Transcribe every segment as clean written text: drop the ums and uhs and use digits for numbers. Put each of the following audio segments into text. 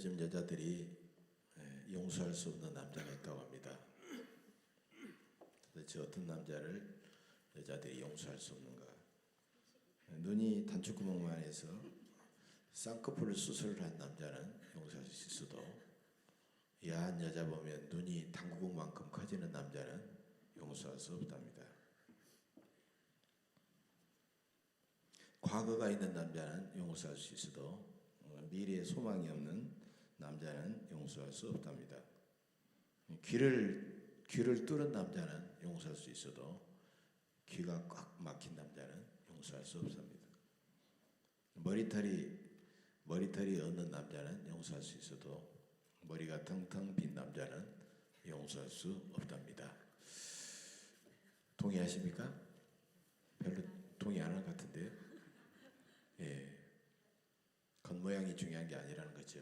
요즘 여자들이 용서할 수 없는 남자가 있다고 합니다. 도대체 어떤 남자를 여자들이 용서할 수 없는가? 눈이 단추구멍만 해서 쌍꺼풀 수술을 한 남자는 용서할 수 있어도 야한 여자 보면 눈이 당구공만큼 커지는 남자는 용서할 수 없답니다. 과거가 있는 남자는 용서할 수 있어도 미래에 소망이 없는 남자는 용서할 수 없답니다. 귀를 뚫은 남자는 용서할 수 있어도 귀가 꽉 막힌 남자는 용서할 수 없습니다. 머리털이 없는 남자는 용서할 수 있어도 머리가 텅텅 빈 남자는 용서할 수 없답니다. 동의하십니까? 별로 동의 안 할 것 같은데요. 예, 겉모양이 중요한 게 아니라는 거죠.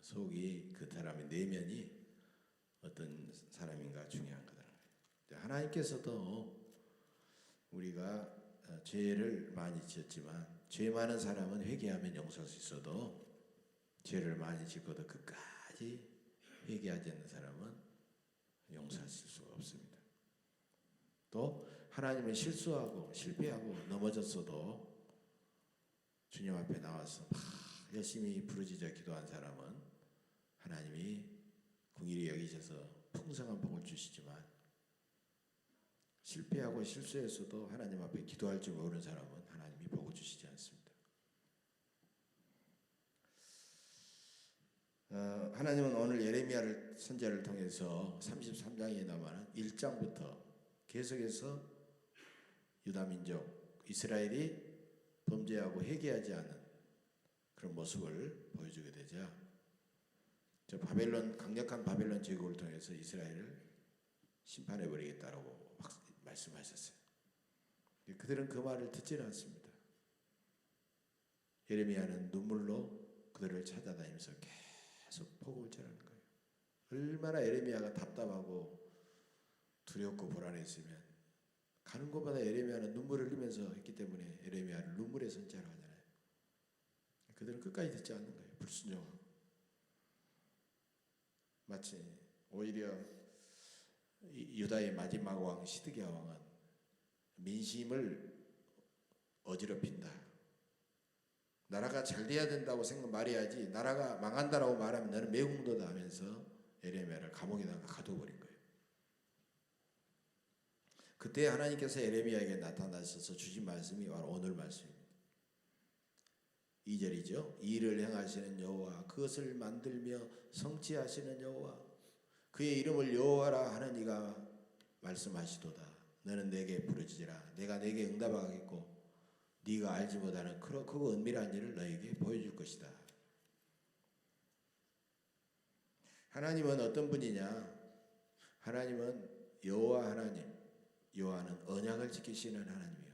속이 그 사람의 내면이 어떤 사람인가 중요한 거다. 하나님께서도 우리가 죄를 많이 지었지만 죄 많은 사람은 회개하면 용서할 수 있어도 죄를 많이 짓고도 끝까지 회개하지 않는 사람은 용서할 수가 없습니다. 또 하나님은 실수하고 실패하고 넘어졌어도 주님 앞에 나와서 막 열심히 부르짖어 기도한 사람은 하나님이 긍휼히 여기셔서 풍성한 복을 주시지만 실패하고 실수했어도 하나님 앞에 기도할 줄 모르는 사람은 하나님이 복을 주시지 않습니다. 하나님은 오늘 예레미야를 선지자를 통해서 33장에 남아는 1장부터 계속해서 유다민족 이스라엘이 범죄하고 회개하지 않은 그런 모습을 보여주게 되자 강력한 바벨론 제국을 통해서 이스라엘을 심판해버리겠다라고 말씀하셨어요. 그들은 그 말을 듣지는 않습니다. 예레미야는 눈물로 그들을 찾아다니면서 계속 복음을 전하는 거예요. 얼마나 예레미야가 답답하고 두렵고 불안했으면 가는 곳마다 예레미야는 눈물을 흘리면서 했기 때문에 예레미야를 눈물의 선자로 하잖아요. 그들은 끝까지 듣지 않는 거예요. 불순종하고. 마치 오히려 유다의 마지막 왕 시드기야 왕은 민심을 어지럽힌다. 나라가 잘 돼야 된다고 말해야지 나라가 망한다라고 말하면 너는 매국노다 하면서 예레미야를 감옥에다가 가둬버린 거예요. 그때 하나님께서 예레미야에게 나타나셔서 주신 말씀이 바로 오늘 말씀입니다. 2절이죠. 이 일을 행하시는 여호와 그것을 만들며 성취하시는 여호와 그의 이름을 여호와라 하는 이가 말씀하시도다. 너는 내게 부르짖으라. 내가 내게 응답하겠고 네가 알지 못하는 크고 은밀한 일을 너에게 보여줄 것이다. 하나님은 어떤 분이냐? 하나님은 여호와 하나님. 여호와는 언약을 지키시는 하나님이에요.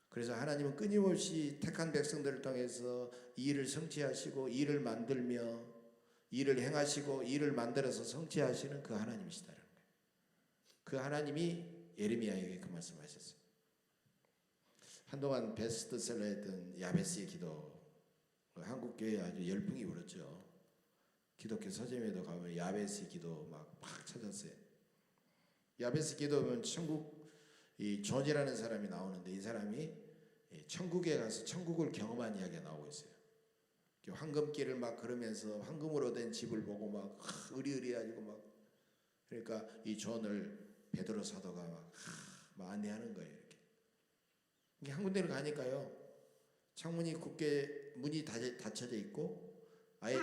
그래서 하나님은 끊임없이 택한 백성들을 통해서 이 일을 성취하시고 이 일을 만들며 일을 행하시고 일을 만들어서 성취하시는 그 하나님이시다라는 거예요. 그 하나님이 예레미야에게 그 말씀하셨어요. 한동안 베스트셀러였던 야베스의 기도, 한국 교회에 아주 열풍이 불었죠. 기독교 서점에도 가면 야베스의 기도 막 찾았어요. 야베스 기도면 천국 이 존이라는 사람이 나오는데 이 사람이 천국에 가서 천국을 경험한 이야기가 나오고 있어요. 황금길을 막 걸으면서 황금으로 된 집을 보고 막 의리의리해가지고 막 그러니까 이 존을 베드로 사도가 막 안내하는 거예요. 이렇게 한 군데를 가니까요 창문이 굳게 문이 닫혀져 있고 아예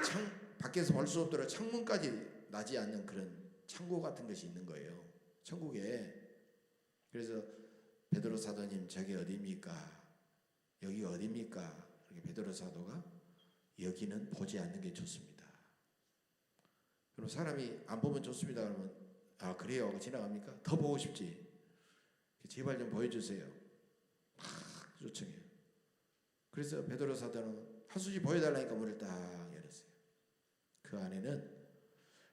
밖에서 볼 수 없도록 창문까지 나지 않는 그런 창고 같은 것이 있는 거예요. 천국에. 그래서 베드로 사도님 저기 어디입니까? 여기 어디입니까? 이렇게 베드로 사도가 여기는 보지 않는 게 좋습니다. 그럼 사람이 안 보면 좋습니다. 그러면 아 그래요? 하고 지나갑니까? 더 보고 싶지. 제발 좀 보여주세요. 막 요청해요. 그래서 베드로 사도는 하수지 보여달라니까 문을 딱 열었어요. 그 안에는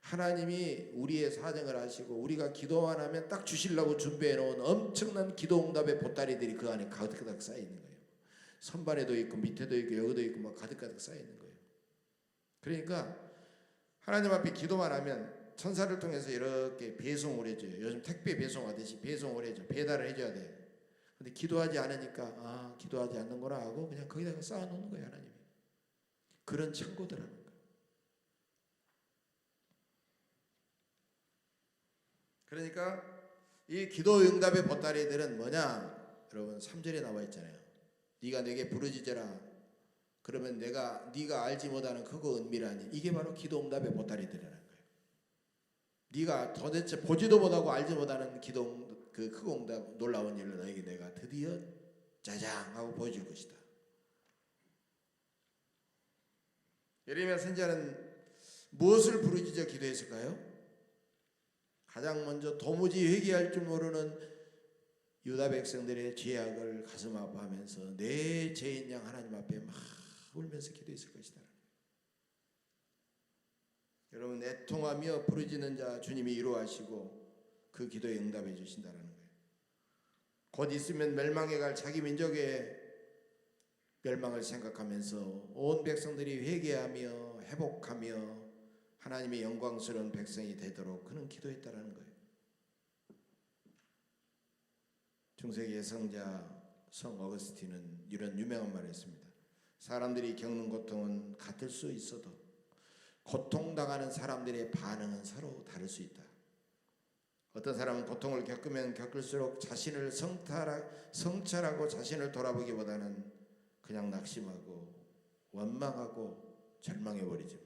하나님이 우리의 사정을 아시고 우리가 기도만 하면 딱 주시려고 준비해 놓은 엄청난 기도 응답의 보따리들이 그 안에 가득가득 쌓여 있는 거예요. 선반에도 있고 밑에도 있고 여기도 있고 막 가득가득 쌓여 있는 거예요. 그러니까 하나님 앞에 기도만 하면 천사를 통해서 이렇게 배송을 해줘요. 요즘 택배 배송하듯이 배송을 해줘. 배달을 해줘야 돼. 근데 기도하지 않으니까 기도하지 않는구나 하고 그냥 거기다가 쌓아놓는 거예요. 하나님이. 그런 창고들하는 거예요. 그러니까 이 기도 응답의 보따리들은 뭐냐? 여러분 3절에 나와 있잖아요. 네가 내게 부르짖어라. 그러면 네가 알지 못하는 크고 은밀하니, 이게 바로 기도 응답의 보따리들이라는 거예요. 네가 도대체 보지도 못하고 알지 못하는 기도 그 크고 응답 놀라운 일을 너에게 내가 드디어 짜장 하고 보여줄 것이다. 예레미야 선지자는 무엇을 부르짖어 기도했을까요? 가장 먼저 도무지 회개할 줄 모르는 유다 백성들의 죄악을 가슴 아파하면서 내 죄인 양 하나님 앞에 막 울면서 기도했을 것이다. 여러분, 애통하며 부르짖는 자 주님이 이루하시고 그 기도에 응답해 주신다는 거예요. 곧 있으면 멸망해 갈 자기 민족의 멸망을 생각하면서 온 백성들이 회개하며 회복하며 하나님의 영광스러운 백성이 되도록 그는 기도했다라는 거예요. 중세기의 성자 성 어거스틴은 이런 유명한 말을 했습니다. 사람들이 겪는 고통은 같을 수 있어도 고통당하는 사람들의 반응은 서로 다를 수 있다. 어떤 사람은 고통을 겪으면 겪을수록 자신을 성찰하고 자신을 돌아보기보다는 그냥 낙심하고 원망하고 절망해버리지만,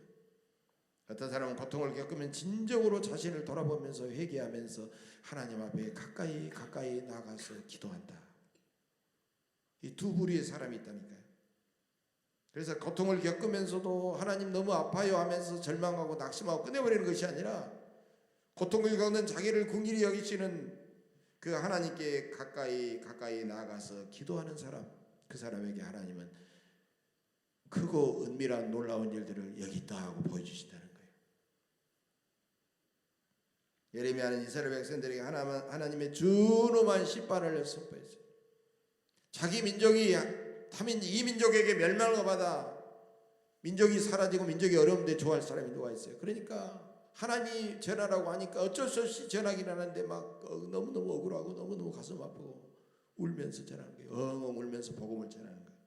어떤 사람은 고통을 겪으면 진정으로 자신을 돌아보면서 회개하면서 하나님 앞에 가까이 나가서 기도한다. 이 두 부류의 사람이 있다니까요. 그래서 고통을 겪으면서도 하나님 너무 아파요 하면서 절망하고 낙심하고 끝내버리는 것이 아니라, 고통을 겪는 자기를 긍휼히 여기시는 그 하나님께 가까이 나아가서 기도하는 사람, 그 사람에게 하나님은 크고 은밀한 놀라운 일들을 여기 있다 하고 보여주신다는 거예요. 예레미야는 이스라엘 백성들에게 하나님의 준엄한 심판을 선포했어요. 자기 민족이 이 민족에게 멸망을 받아 민족이 사라지고 민족이 어려운데 좋아할 사람이 누가 있어요? 그러니까 하나님이 전하라고 하니까 어쩔 수 없이 전하긴 하는데 막 너무너무 억울하고 너무너무 가슴 아프고 울면서 전하는 거예요. 엉엉 울면서 복음을 전하는 거예요.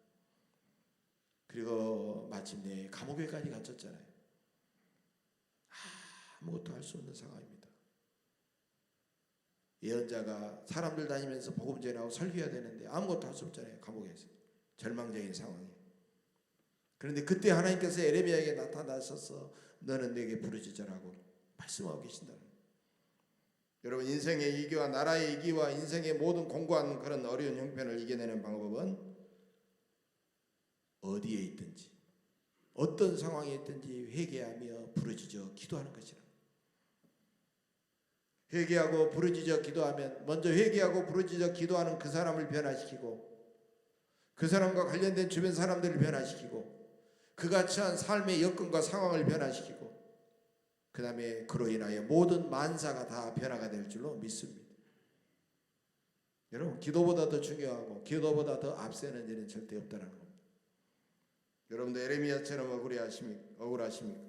그리고 마침내 감옥에까지 갇혔잖아요. 아무것도 할 수 없는 상황입니다. 예언자가 사람들 다니면서 복음 전하고 설교해야 되는데 아무것도 할 수 없잖아요. 감옥에서. 절망적인 상황이에요. 그런데 그때 하나님께서 예레미야에게 나타나셔서 너는 내게 부르짖으라고 말씀하고 계신다는 거예요. 여러분, 인생의 위기와 나라의 위기와 인생의 모든 공고한 그런 어려운 형편을 이겨내는 방법은 어디에 있든지 어떤 상황에 있든지 회개하며 부르짖어 기도하는 것이라. 회개하고 부르짖어 기도하면, 먼저 회개하고 부르짖어 기도하는 그 사람을 변화시키고 그 사람과 관련된 주변 사람들을 변화시키고 그가 처한 삶의 여건과 상황을 변화시키고 그 다음에 그로 인하여 모든 만사가 다 변화가 될 줄로 믿습니다. 여러분, 기도보다 더 중요하고 기도보다 더 앞서는 일은 절대 없다는 겁니다. 여러분도 예레미야처럼 억울하십니까?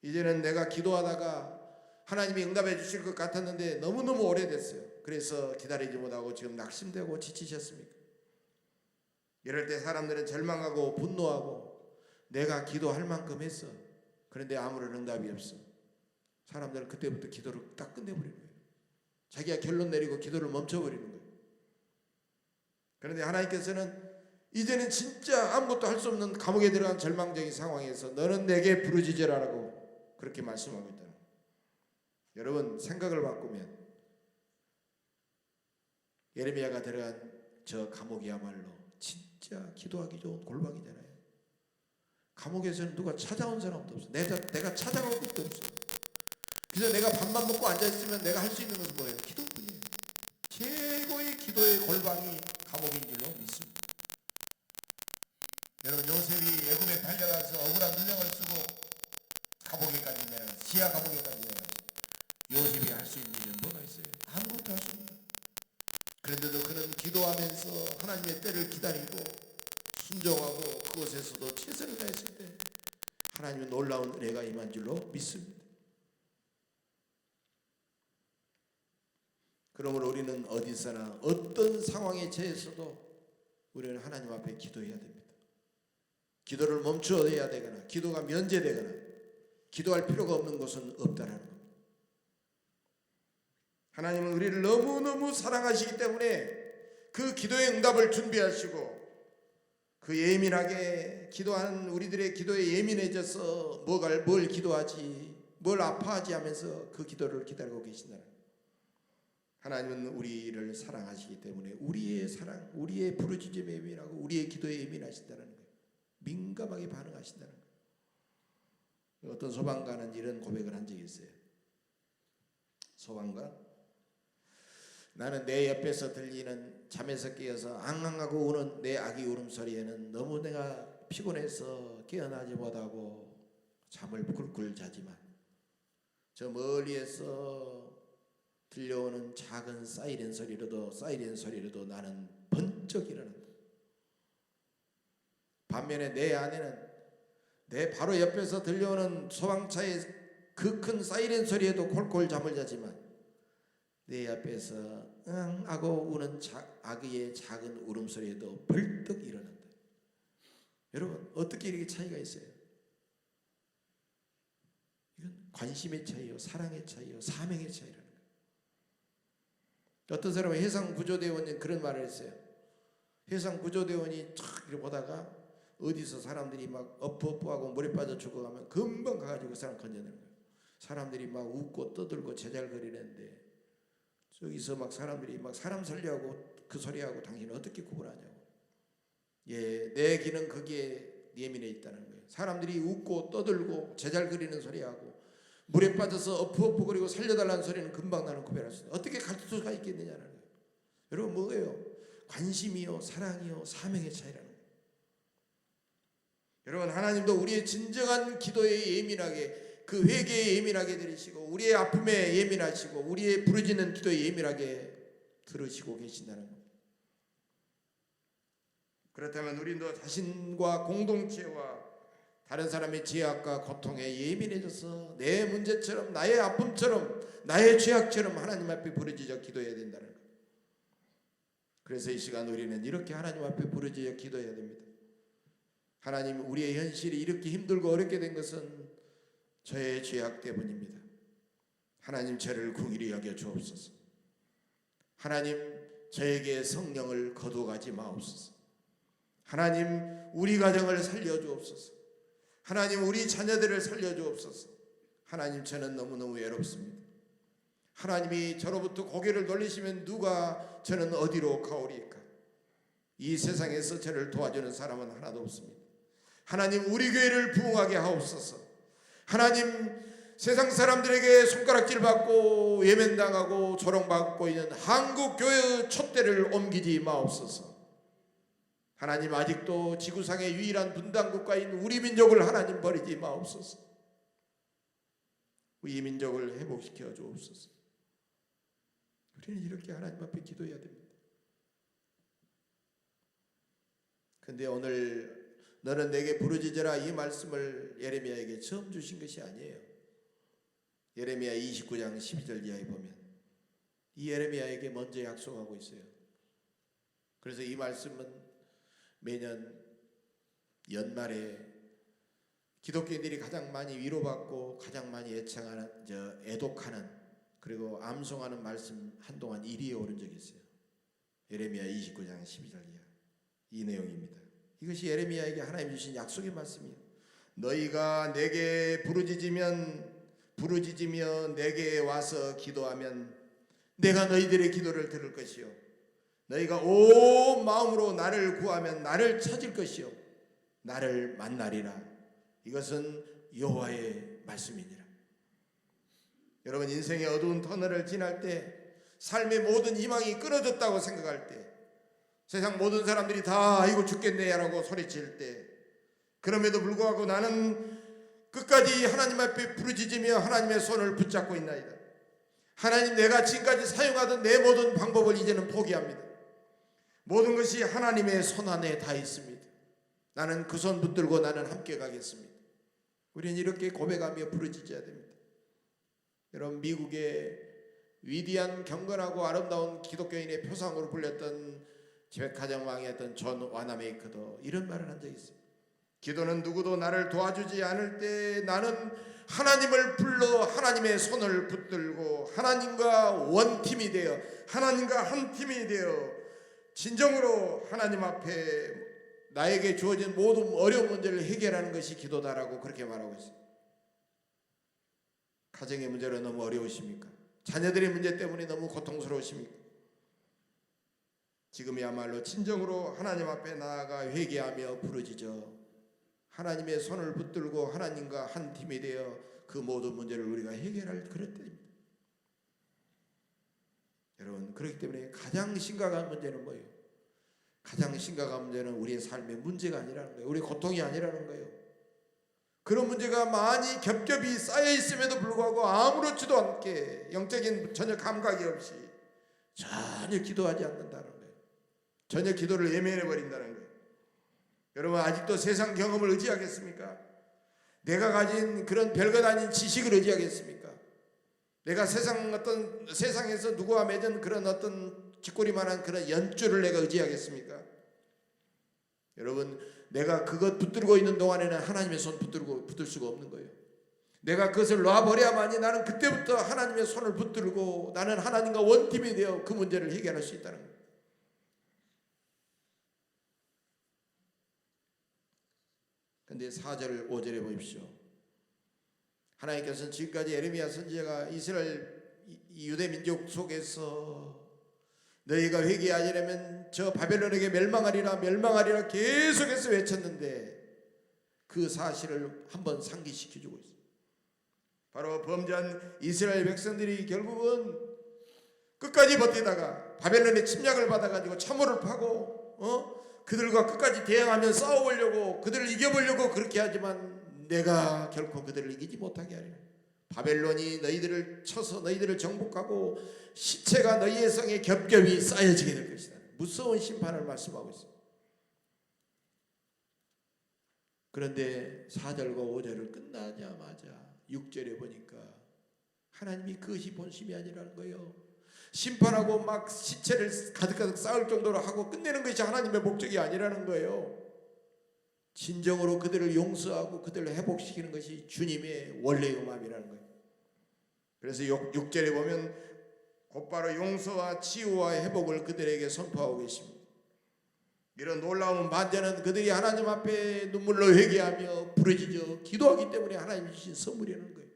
이제는 내가 기도하다가 하나님이 응답해 주실 것 같았는데 너무너무 오래됐어요. 그래서 기다리지 못하고 지금 낙심되고 지치셨습니까? 이럴 때 사람들은 절망하고 분노하고 내가 기도할 만큼 했어. 그런데 아무런 응답이 없어. 사람들은 그때부터 기도를 딱 끝내버리는 거예요. 자기가 결론 내리고 기도를 멈춰버리는 거예요. 그런데 하나님께서는 이제는 진짜 아무것도 할 수 없는 감옥에 들어간 절망적인 상황에서 너는 내게 부르짖으라고 그렇게 말씀하고 있다는 거예요. 여러분, 생각을 바꾸면 예레미야가 들어간 저 감옥이야말로 진짜 기도하기 좋은 골방이잖아요. 감옥에서는 누가 찾아온 사람도 없어. 내가 찾아갈 것도 없어. 그래서 내가 밥만 먹고 앉아있으면 내가 할 수 있는 것은 뭐예요? 기도뿐이에요. 최고의 기도의 골방이 감옥인 줄로 믿습니다. 여러분, 요셉이 애굽에 달려가서 억울한 누명을 쓰고 감옥에까지 내려가서 지하 감옥에까지 내려가서 요셉이 할 수 있는 일은 뭐가 있어요? 아무것도 할 수 없는 거예요. 그런데도 그는 기도하면서 하나님의 때를 기다리고 순종하고 그곳에서도 최선을 다했을 때 하나님의 놀라운 은혜가 임한 줄로 믿습니다. 그러므로 우리는 어디서나 어떤 상황에 처해서도 우리는 하나님 앞에 기도해야 됩니다. 기도를 멈춰야 되거나 기도가 면제되거나 기도할 필요가 없는 곳은 없다라는 겁니다. 하나님은 우리를 너무너무 사랑하시기 때문에 그 기도의 응답을 준비하시고 그 예민하게 기도하는 우리들의 기도에 예민해져서 뭘 기도하지 뭘 아파하지 하면서 그 기도를 기다리고 계신다는 거예요. 하나님은 우리를 사랑하시기 때문에 우리의 사랑, 우리의 부르짖음에 예민하고 우리의 기도에 예민하신다는 거예요. 민감하게 반응하신다는 거예요. 어떤 소방관은 이런 고백을 한 적이 있어요. 소방관, 나는 내 옆에서 들리는 잠에서 깨어서 앙앙하고 우는 내 아기 울음소리에는 너무 내가 피곤해서 깨어나지 못하고 잠을 꿀꿀 자지만 저 멀리에서 들려오는 작은 사이렌 소리로도 나는 번쩍 일어난다. 반면에 내 아내는 내 바로 옆에서 들려오는 소방차의 그 큰 사이렌 소리에도 콜콜 잠을 자지만 내 앞에서 응 하고 우는 아기의 작은 울음소리에도 벌떡 일어난다. 여러분 어떻게 이렇게 차이가 있어요? 이건 관심의 차이요, 사랑의 차이요, 사명의 차이라는 거예요. 어떤 사람은 해상구조대원이 그런 말을 했어요. 해상구조대원이 탁 이렇게 보다가 어디서 사람들이 막 엎어하고 물에 빠져 죽어가면 금방 가가지고 그 사람 건져내는 거예요. 사람들이 막 웃고 떠들고 제잘거리는데 저기서 막 사람들이 막 사람 살려하고 그 소리하고 당신은 어떻게 구분하냐고. 예, 내 귀는 거기에 예민해 있다는 거예요. 사람들이 웃고 떠들고 제잘거리는 소리하고 물에 빠져서 엎어거리고 살려달라는 소리는 금방 나는 구별할 수 있어요. 어떻게 가르칠 수가 있겠느냐는 거예요. 여러분 뭐예요? 관심이요, 사랑이요, 사명의 차이라는 거예요. 여러분 하나님도 우리의 진정한 기도에 예민하게 그 회개에 예민하게 들으시고 우리의 아픔에 예민하시고 우리의 부르짖는 기도에 예민하게 들으시고 계신다는 겁니다. 그렇다면 우리도 자신과 공동체와 다른 사람의 죄악과 고통에 예민해져서 내 문제처럼 나의 아픔처럼 나의 죄악처럼 하나님 앞에 부르짖어 기도해야 된다는 거예요. 그래서 이 시간 우리는 이렇게 하나님 앞에 부르짖어 기도해야 됩니다. 하나님, 우리의 현실이 이렇게 힘들고 어렵게 된 것은 저의 죄악 때문입니다. 하나님, 저를 긍휼히 여겨 주옵소서. 하나님, 저에게 성령을 거두어가지 마옵소서. 하나님, 우리 가정을 살려주옵소서. 하나님, 우리 자녀들을 살려주옵소서. 하나님, 저는 너무너무 외롭습니다. 하나님이 저로부터 고개를 돌리시면 누가 저는 어디로 가오리까? 이 세상에서 저를 도와주는 사람은 하나도 없습니다. 하나님, 우리 교회를 부흥하게 하옵소서. 하나님, 세상 사람들에게 손가락질 받고 외면당하고 조롱받고 있는 한국 교회의 촛대를 옮기지 마옵소서. 하나님, 아직도 지구상의 유일한 분단 국가인 우리 민족을 하나님 버리지 마옵소서. 우리 민족을 회복시켜 주옵소서. 우리는 이렇게 하나님 앞에 기도해야 됩니다. 근데 오늘 너는 내게 부르짖으라 이 말씀을 예레미야에게 처음 주신 것이 아니에요. 예레미야 29장 12절 이하에 보면 이 예레미야에게 먼저 약속하고 있어요. 그래서 이 말씀은 매년 연말에 기독교인들이 가장 많이 위로받고 가장 많이 애독하는 그리고 암송하는 말씀 한동안 1위에 오른 적이 있어요. 예레미야 29장 12절 이하 이 내용입니다. 이것이 예레미야에게 하나님 주신 약속의 말씀이에요. 너희가 내게 부르짖으며 내게 와서 기도하면 내가 너희들의 기도를 들을 것이요 너희가 온 마음으로 나를 구하면 나를 찾을 것이요 나를 만나리라. 이것은 여호와의 말씀이니라. 여러분, 인생의 어두운 터널을 지날 때 삶의 모든 희망이 끊어졌다고 생각할 때 세상 모든 사람들이 다 아이고 죽겠네 라고 소리칠 때 그럼에도 불구하고 나는 끝까지 하나님 앞에 부르짖으며 하나님의 손을 붙잡고 있나이다. 하나님, 내가 지금까지 사용하던 내 모든 방법을 이제는 포기합니다. 모든 것이 하나님의 손 안에 다 있습니다. 나는 그 손 붙들고 나는 함께 가겠습니다. 우리는 이렇게 고백하며 부르짖어야 됩니다. 여러분, 미국의 위대한 경건하고 아름다운 기독교인의 표상으로 불렸던 백화점왕이었던 존 와나메이커도 이런 말을 한 적이 있어요. 기도는 누구도 나를 도와주지 않을 때 나는 하나님을 불러 하나님의 손을 붙들고 하나님과 원팀이 되어 하나님과 한 팀이 되어 진정으로 하나님 앞에 나에게 주어진 모든 어려운 문제를 해결하는 것이 기도다라고 그렇게 말하고 있어요. 가정의 문제로 너무 어려우십니까? 자녀들의 문제 때문에 너무 고통스러우십니까? 지금이야말로 진정으로 하나님 앞에 나아가 회개하며 부르짖어 하나님의 손을 붙들고 하나님과 한 팀이 되어 그 모든 문제를 우리가 해결할 그런 때입니다. 여러분, 그렇기 때문에 가장 심각한 문제는 뭐예요? 가장 심각한 문제는 우리의 삶의 문제가 아니라는 거예요. 우리의 고통이 아니라는 거예요. 그런 문제가 많이 겹겹이 쌓여 있음에도 불구하고 아무렇지도 않게 영적인 전혀 감각이 없이 전혀 기도하지 않는다는 거예요. 전혀 기도를 예면해 버린다는 거예요. 여러분, 아직도 세상 경험을 의지하겠습니까? 내가 가진 그런 별것 아닌 지식을 의지하겠습니까? 내가 세상에서 누구와 맺은 그런 어떤 쥐꼬리만한 그런 연줄을 내가 의지하겠습니까? 여러분, 내가 그것 붙들고 있는 동안에는 하나님의 손 붙들 수가 없는 거예요. 내가 그것을 놔버려야만이 나는 그때부터 하나님의 손을 붙들고 나는 하나님과 원팀이 되어 그 문제를 해결할 수 있다는 거예요. 그런데 4절 5절에 보십시오. 하나님께서는 지금까지 예레미야 선지자가 이스라엘 유대 민족 속에서 너희가 회개하려면 저 바벨론에게 멸망하리라 계속해서 외쳤는데 그 사실을 한번 상기시켜주고 있어요. 바로 범죄한 이스라엘 백성들이 결국은 끝까지 버티다가 바벨론의 침략을 받아가지고 참호를 파고 그들과 끝까지 대항하며 싸워보려고 그들을 이겨보려고 그렇게 하지만 내가 결코 그들을 이기지 못하게 하리라. 바벨론이 너희들을 쳐서 너희들을 정복하고 시체가 너희의 성에 겹겹이 쌓여지게 될 것이다. 무서운 심판을 말씀하고 있습니다. 그런데 4절과 5절을 끝나자마자 6절에 보니까 하나님이 그것이 본심이 아니라는 거예요. 심판하고 막 시체를 가득가득 쌓을 정도로 하고 끝내는 것이 하나님의 목적이 아니라는 거예요. 진정으로 그들을 용서하고 그들을 회복시키는 것이 주님의 원래의 마음이라는 거예요. 그래서 6절에 보면 곧바로 용서와 치유와 회복을 그들에게 선포하고 계십니다. 이런 놀라운 반전은 그들이 하나님 앞에 눈물로 회개하며 부르짖어 기도하기 때문에 하나님이 주신 선물이라는 거예요.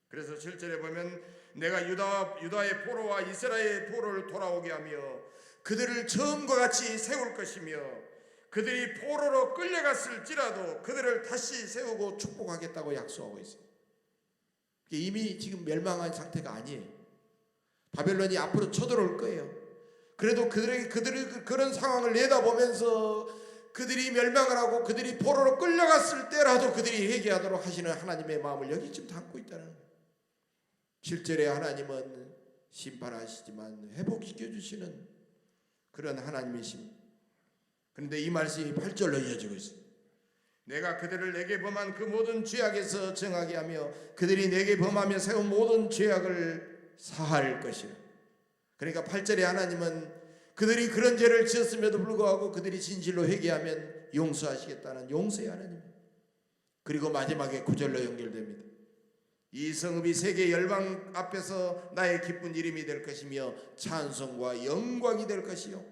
그래서 7절에 보면 내가 유다의 포로와 이스라엘의 포로를 돌아오게 하며 그들을 처음과 같이 세울 것이며 그들이 포로로 끌려갔을지라도 그들을 다시 세우고 축복하겠다고 약속하고 있어요. 이미 지금 멸망한 상태가 아니에요. 바벨론이 앞으로 쳐들어올 거예요. 그래도 그들이 그런 상황을 내다보면서 그들이 멸망을 하고 그들이 포로로 끌려갔을 때라도 그들이 회개하도록 하시는 하나님의 마음을 여기 지금 담고 있다는 거예요. 7절에 하나님은 심판하시지만 회복시켜 주시는 그런 하나님이십니다. 그런데 이 말씀이 8절로 이어지고 있어요. 내가 그들을 내게 범한 그 모든 죄악에서 정하게 하며 그들이 내게 범하며 세운 모든 죄악을 사할 것이라. 그러니까 8절에 하나님은 그들이 그런 죄를 지었음에도 불구하고 그들이 진실로 회개하면 용서하시겠다는 용서의 하나님. 그리고 마지막에 9절로 연결됩니다. 이 성읍이 세계 열방 앞에서 나의 기쁜 이름이 될 것이며 찬송과 영광이 될 것이요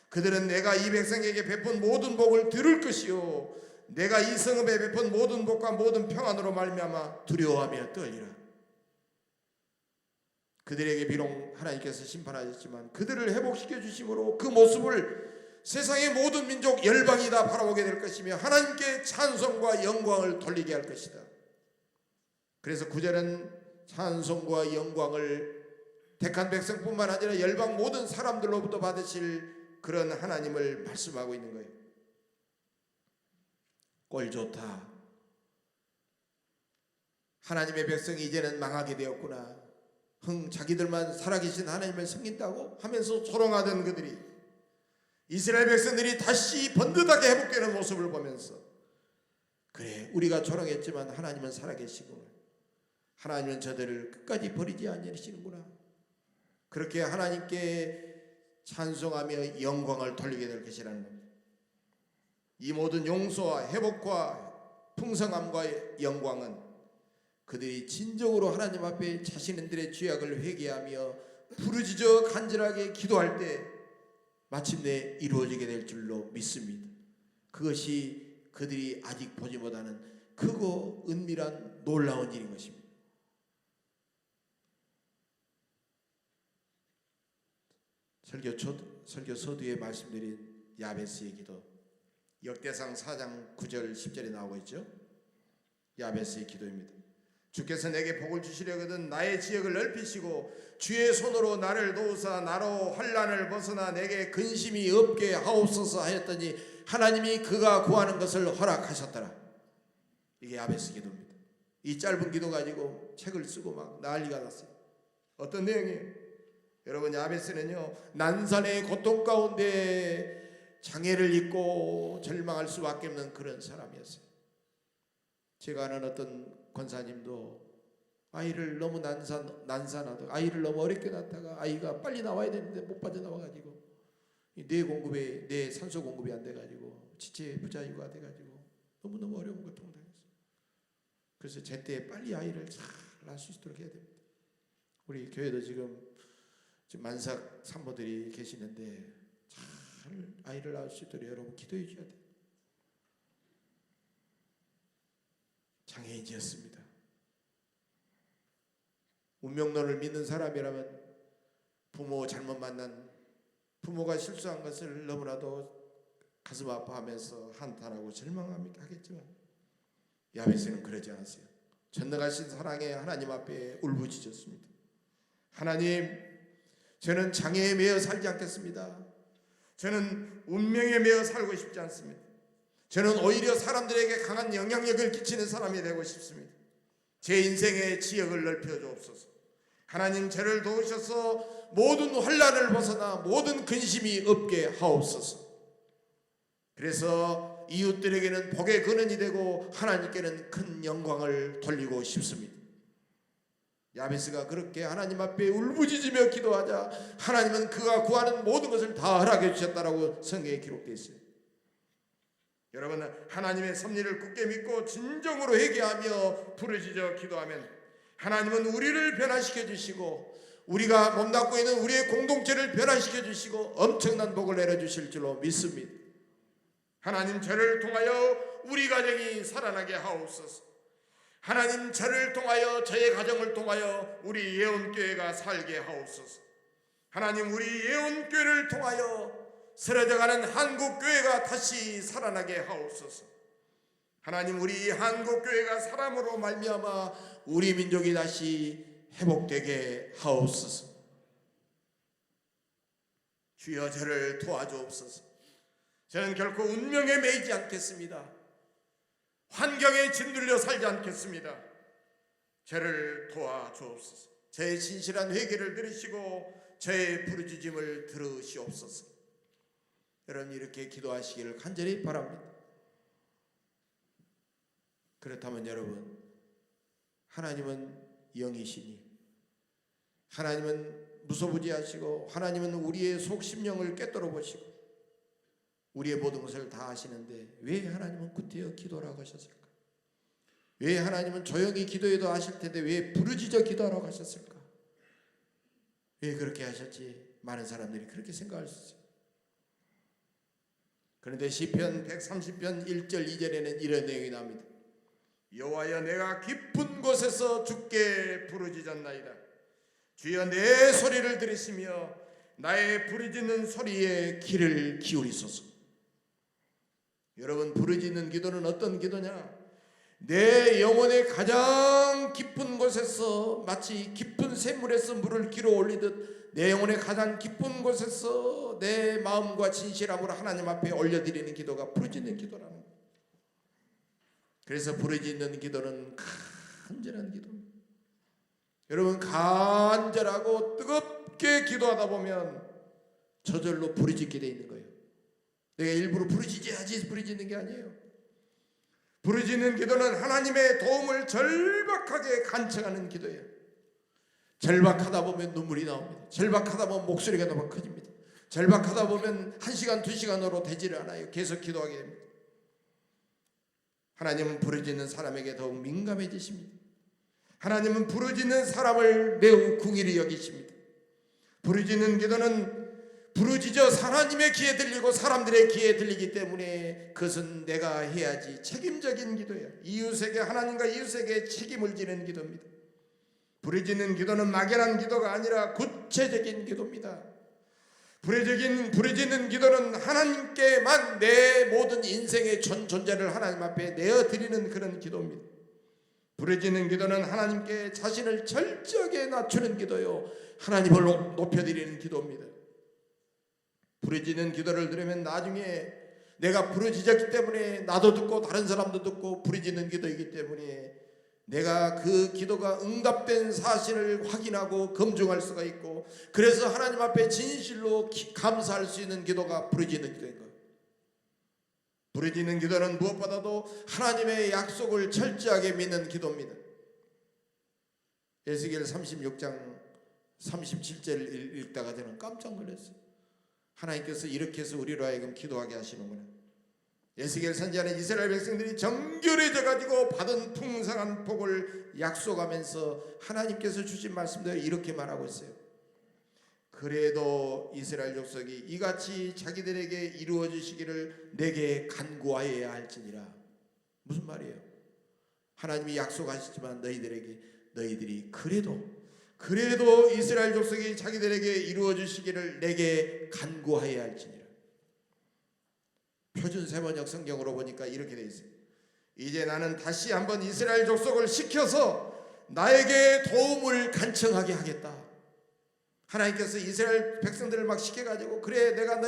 그들은 내가 이 백성에게 베푼 모든 복을 들을 것이요 내가 이 성읍에 베푼 모든 복과 모든 평안으로 말미암아 두려워하며 떨리라. 그들에게 비록 하나님께서 심판하셨지만 그들을 회복시켜 주심으로 그 모습을 세상의 모든 민족 열방이 다 바라보게 될 것이며 하나님께 찬송과 영광을 돌리게 할 것이다. 그래서 9절은 찬송과 영광을 택한 백성뿐만 아니라 열방 모든 사람들로부터 받으실 그런 하나님을 말씀하고 있는 거예요. 꼴 좋다. 하나님의 백성이 이제는 망하게 되었구나. 자기들만 살아계신 하나님을 섬긴다고 하면서 소롱하던 그들이 이스라엘 백성들이 다시 번듯하게 회복되는 모습을 보면서 그래, 우리가 조롱했지만 하나님은 살아계시구나. 하나님은 저들을 끝까지 버리지 않으시는구나. 그렇게 하나님께 찬송하며 영광을 돌리게 될 것이라는 겁니다. 이 모든 용서와 회복과 풍성함과 영광은 그들이 진정으로 하나님 앞에 자신들의 죄악을 회개하며 부르짖어 간절하게 기도할 때 마침내 이루어지게 될 줄로 믿습니다. 그것이 그들이 아직 보지 못하는 크고 은밀한 놀라운 일인 것입니다. 설교 서두에 말씀드린 야베스의 기도, 역대상 4장 9절 10절에 나오고 있죠. 야베스의 기도입니다. 주께서 내게 복을 주시려거든 나의 지역을 넓히시고 주의 손으로 나를 도우사 나로 환난을 벗어나 내게 근심이 없게 하옵소서 하였더니 하나님이 그가 구하는 것을 허락하셨더라. 이게 야베스 기도입니다. 이 짧은 기도 가지고 책을 쓰고 막 난리가 났어요. 어떤 내용이에요? 여러분, 야베스는요 난산의 고통 가운데 장애를 입고 절망할 수밖에 없는 그런 사람이었어요. 제가 아는 어떤 권사님도 아이를 너무 난산하다, 아이를 너무 어렵게 낳다가 아이가 빨리 나와야 되는데 못 빠져나와가지고 뇌 산소 공급이 안 돼가지고 지체 부자유가 돼가지고 너무너무 어려운 고통을 당했어요. 그래서 제때 빨리 아이를 잘 낳을 수 있도록 해야 됩니다. 우리 교회도 지금 만삭 산모들이 계시는데 잘 아이를 낳을 수 있도록 여러분 기도해 주셔야 돼요. 장애인이었습니다. 운명론을 믿는 사람이라면 부모 잘못 만난 부모가 실수한 것을 너무나도 가슴 아파하면서 한탄하고 절망하겠지만 야베스는 그러지 않았어요. 전능하신 사랑의 하나님 앞에 울부짖었습니다. 하나님, 저는 장애에 매여 살지 않겠습니다. 저는 운명에 매여 살고 싶지 않습니다. 저는 오히려 사람들에게 강한 영향력을 끼치는 사람이 되고 싶습니다. 제 인생의 지역을 넓혀 주옵소서. 하나님, 저를 도우셔서 모든 환난을 벗어나 모든 근심이 없게 하옵소서. 그래서 이웃들에게는 복의 근원이 되고 하나님께는 큰 영광을 돌리고 싶습니다. 야베스가 그렇게 하나님 앞에 울부짖으며 기도하자 하나님은 그가 구하는 모든 것을 다 허락해 주셨다라고 성경에 기록되어 있어요. 여러분, 하나님의 섭리를 굳게 믿고 진정으로 회개하며 부르짖어 기도하면 하나님은 우리를 변화시켜 주시고 우리가 몸담고 있는 우리의 공동체를 변화시켜 주시고 엄청난 복을 내려 주실 줄로 믿습니다. 하나님, 저를 통하여 우리 가정이 살아나게 하옵소서. 하나님, 저를 통하여 저의 가정을 통하여 우리 예언교회가 살게 하옵소서. 하나님, 우리 예언교회를 통하여 쓰러져가는 한국교회가 다시 살아나게 하옵소서. 하나님, 우리 한국교회가 사람으로 말미암아 우리 민족이 다시 회복되게 하옵소서. 주여, 저를 도와주옵소서. 저는 결코 운명에 매이지 않겠습니다. 환경에 짓눌려 살지 않겠습니다. 저를 도와주옵소서. 저의 진실한 회개를 들으시고 저의 부르짖음을 들으시옵소서. 여러분, 이렇게 기도하시기를 간절히 바랍니다. 그렇다면 여러분, 하나님은 영이시니 하나님은 무소부지하시고 하나님은 우리의 속심령을 꿰뚫어 보시고 우리의 모든 것을 다 아시는데 왜 하나님은 구태여 기도라고 하셨을까? 왜 하나님은 조용히 기도해도 아실 텐데 왜 부르짖어 기도하라고 하셨을까? 왜 그렇게 하셨지? 많은 사람들이 그렇게 생각할 수 있어요. 그런데 시편 130편 1절 2절에는 이런 내용이 나옵니다. 여호와여, 내가 깊은 곳에서 주께 부르짖었나이다. 주여, 내 소리를 들으시며 나의 부르짖는 소리에 귀를 기울이소서. 여러분, 부르짖는 기도는 어떤 기도냐? 내 영혼의 가장 깊은 곳에서 마치 깊은 샘물에서 물을 길어 올리듯 내 영혼의 가장 깊은 곳에서 내 마음과 진실함으로 하나님 앞에 올려드리는 기도가 부르짖는 기도라는 거예요. 그래서 부르짖는 기도는 간절한 기도입니다. 여러분, 간절하고 뜨겁게 기도하다 보면 저절로 부르짖게 돼 있는 거예요. 내가 일부러 부르짖어야지 부르짖는 게 아니에요. 부르짖는 기도는 하나님의 도움을 절박하게 간청하는 기도예요. 절박하다 보면 눈물이 나옵니다. 절박하다 보면 목소리가 너무 커집니다. 절박하다 보면 1시간 2시간으로 되지를 않아요. 계속 기도하게 됩니다. 하나님은 부르짖는 사람에게 더욱 민감해지십니다. 하나님은 부르짖는 사람을 매우 긍휼히 여기십니다. 부르짖는 기도는 부르짖어 하나님의 귀에 들리고 사람들의 귀에 들리기 때문에 그것은 내가 해야지 책임적인 기도예요. 이웃에게, 하나님과 이웃에게 책임을 지는 기도입니다. 부르짖는 기도는 막연한 기도가 아니라 구체적인 기도입니다. 부르짖는 기도는 하나님께만 내 모든 인생의 존재를 하나님 앞에 내어드리는 그런 기도입니다. 부르짖는 기도는 하나님께 자신을 철저하게 낮추는 기도요, 하나님을 높여드리는 기도입니다. 부르짖는 기도를 들으면 나중에 내가 부르짖었기 때문에 나도 듣고 다른 사람도 듣고 부르짖는 기도이기 때문에 내가 그 기도가 응답된 사실을 확인하고 검증할 수가 있고, 그래서 하나님 앞에 진실로 감사할 수 있는 기도가 부르짖는 기도인 거예요. 부르짖는 기도는 무엇보다도 하나님의 약속을 철저하게 믿는 기도입니다. 에스겔 36장 37절 읽다가 저는 깜짝 놀랐어요. 하나님께서 이렇게 해서 우리로 하여금 기도하게 하시는구나. 에스겔 선지자는 이스라엘 백성들이 정결해져 가지고 받은 풍성한 복을 약속하면서 하나님께서 주신 말씀대로 이렇게 말하고 있어요. 그래도 이스라엘 족속이 이같이 자기들에게 이루어 주시기를 내게 간구하여야 할지니라. 무슨 말이에요? 하나님이 약속하시지만 너희들이 그래도 이스라엘 족속이 자기들에게 이루어 주시기를 내게 간구하여야 할지니라. 표준 세번역 성경으로 보니까 이렇게 돼 있어요. 이제 나는 다시 한번 이스라엘 족속을 시켜서 나에게 도움을 간청하게 하겠다. 하나님께서 이스라엘 백성들을 막 시켜가지고, 그래 내가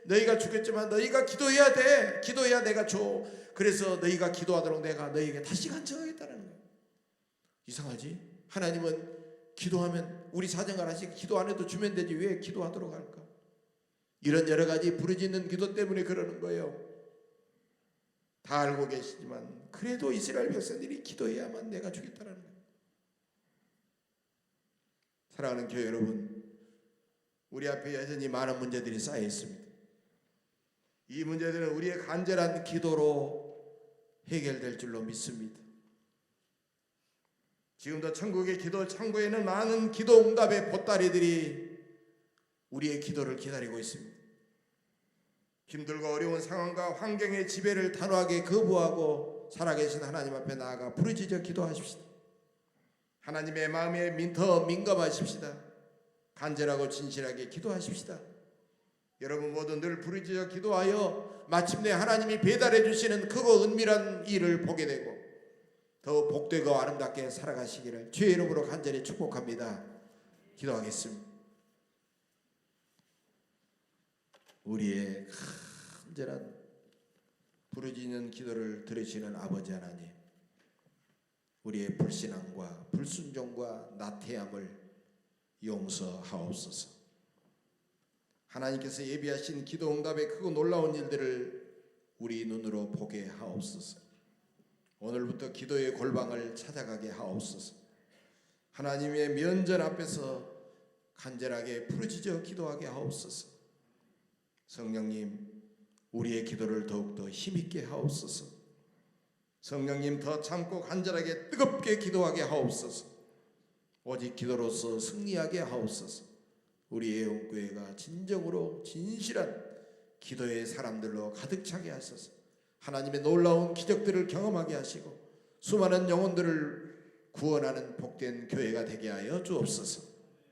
너희가 죽겠지만 너희가 기도해야 돼. 기도해야 내가 줘. 그래서 너희가 기도하도록 내가 너희에게 다시 간청하겠다는 거예요. 이상하지? 하나님은 기도하면 우리 사정을 하시고 기도 안 해도 주면 되지 왜 기도하도록 할까? 이런 여러 가지 부르짖는 기도 때문에 그러는 거예요. 다 알고 계시지만 그래도 이스라엘 백성들이 기도해야만 내가 주겠다는 거예요. 사랑하는 교회 여러분, 우리 앞에 여전히 많은 문제들이 쌓여 있습니다. 이 문제들은 우리의 간절한 기도로 해결될 줄로 믿습니다. 지금도 천국의 기도 창고에는 많은 기도 응답의 보따리들이 우리의 기도를 기다리고 있습니다. 힘들고 어려운 상황과 환경의 지배를 단호하게 거부하고 살아계신 하나님 앞에 나아가 부르짖어 기도하십시다. 하나님의 마음에 더 민감하십시다. 간절하고 진실하게 기도하십시다. 여러분 모두 늘 부르짖어 기도하여 마침내 하나님이 배달해 주시는 크고 은밀한 일을 보게 되고 더 복되고 아름답게 살아가시기를 주의 이름으로 간절히 축복합니다. 기도하겠습니다. 우리의 간절한 부르짖는 기도를 들으시는 아버지 하나님, 우리의 불신앙과 불순종과 나태함을 용서하옵소서. 하나님께서 예비하신 기도 응답의 크고 놀라운 일들을 우리 눈으로 보게 하옵소서. 오늘부터 기도의 골방을 찾아가게 하옵소서. 하나님의 면전 앞에서 간절하게 부르짖어 기도하게 하옵소서. 성령님, 우리의 기도를 더욱더 힘있게 하옵소서. 성령님, 더 참고 간절하게 뜨겁게 기도하게 하옵소서. 오직 기도로서 승리하게 하옵소서. 우리 애원교회가 진정으로 진실한 기도의 사람들로 가득 차게 하소서. 하나님의 놀라운 기적들을 경험하게 하시고 수많은 영혼들을 구원하는 복된 교회가 되게 하여 주옵소서.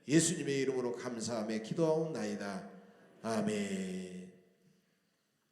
예수님의 이름으로 감사하며 기도하옵나이다. 아멘.